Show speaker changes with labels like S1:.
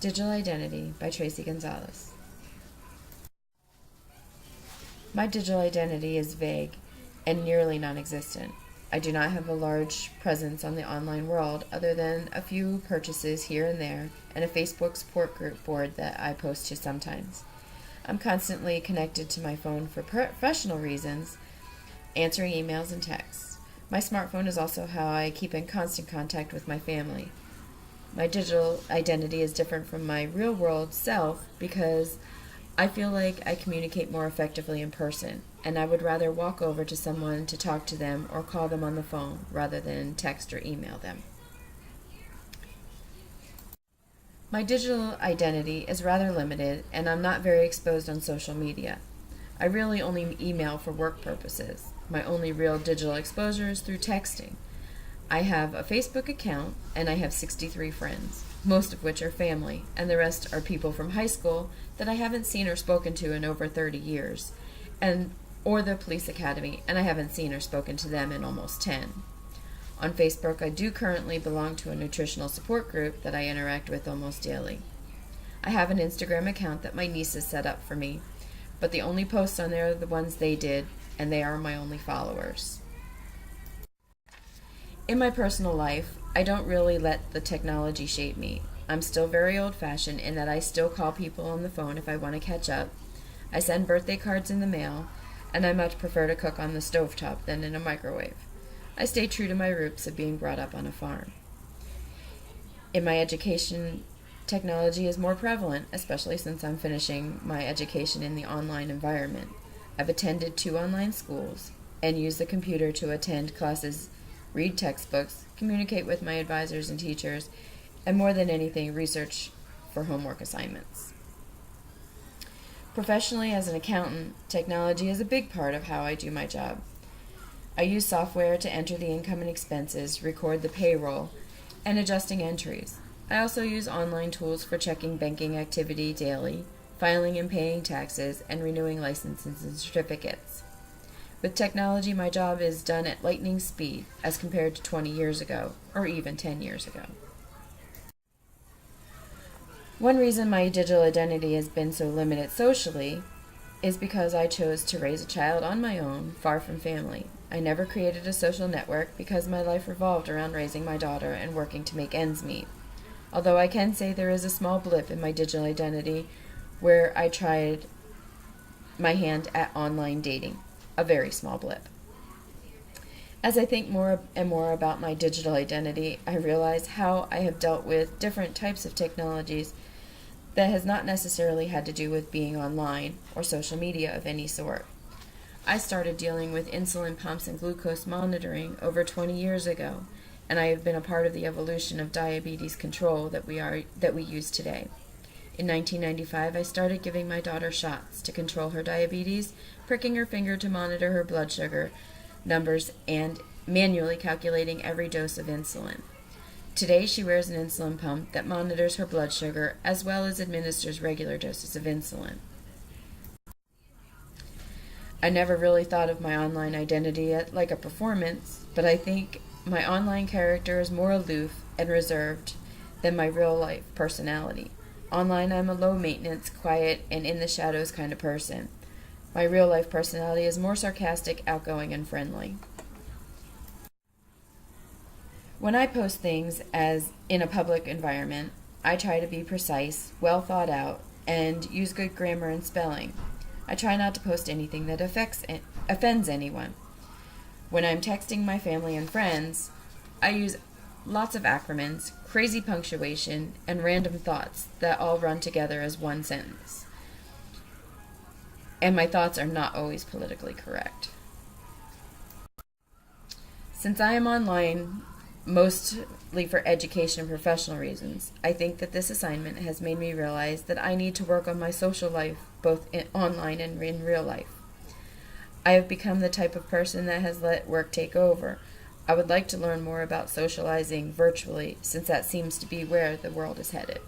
S1: Digital Identity by Tracy Gonzalez. My digital identity is vague and nearly non-existent. I do not have a large presence on the online world other than a few purchases here and there and a Facebook support group board that I post to sometimes. I'm constantly connected to my phone for professional reasons, answering emails and texts. My smartphone is also how I keep in constant contact with my family. My digital identity is different from my real-world self because I feel like I communicate more effectively in person, and I would rather walk over to someone to talk to them or call them on the phone rather than text or email them. My digital identity is rather limited, and I'm not very exposed on social media. I really only email for work purposes. My only real digital exposure is through texting. I have a Facebook account, and I have 63 friends, most of which are family, and the rest are people from high school that I haven't seen or spoken to in over 30 years, or the police academy, and I haven't seen or spoken to them in almost 10. On Facebook, I do currently belong to a nutritional support group that I interact with almost daily. I have an Instagram account that my nieces set up for me, but the only posts on there are the ones they did, and they are my only followers. In my personal life, I don't really let the technology shape me. I'm still very old-fashioned in that I still call people on the phone if I want to catch up. I send birthday cards in the mail, and I much prefer to cook on the stovetop than in a microwave. I stay true to my roots of being brought up on a farm. In my education, technology is more prevalent, especially since I'm finishing my education in the online environment. I've attended 2 online schools and use the computer to attend classes, read textbooks, communicate with my advisors and teachers, and more than anything, research for homework assignments. Professionally, as an accountant, technology is a big part of how I do my job. I use software to enter the income and expenses, record the payroll, and adjusting entries. I also use online tools for checking banking activity daily, filing and paying taxes, and renewing licenses and certificates. With technology, my job is done at lightning speed as compared to 20 years ago, or even 10 years ago. One reason my digital identity has been so limited socially is because I chose to raise a child on my own, far from family. I never created a social network because my life revolved around raising my daughter and working to make ends meet. Although I can say there is a small blip in my digital identity where I tried my hand at online dating. A very small blip. As I think more and more about my digital identity, I realize how I have dealt with different types of technologies that has not necessarily had to do with being online or social media of any sort. I started dealing with insulin pumps and glucose monitoring over 20 years ago, and I have been a part of the evolution of diabetes control that we use today. In 1995, I started giving my daughter shots to control her diabetes, pricking her finger to monitor her blood sugar numbers, and manually calculating every dose of insulin. Today, she wears an insulin pump that monitors her blood sugar as well as administers regular doses of insulin. I never really thought of my online identity like a performance, but I think my online character is more aloof and reserved than my real-life personality. Online, I'm a low-maintenance, quiet, and in-the-shadows kind of person. My real-life personality is more sarcastic, outgoing, and friendly. When I post things as in a public environment, I try to be precise, well thought out, and use good grammar and spelling. I try not to post anything that offends anyone. When I'm texting my family and friends, I use lots of acronyms, crazy punctuation, and random thoughts that all run together as one sentence. And my thoughts are not always politically correct. Since I am online mostly for education and professional reasons, I think that this assignment has made me realize that I need to work on my social life, both online and in real life. I have become the type of person that has let work take over. I would like to learn more about socializing virtually, since that seems to be where the world is headed.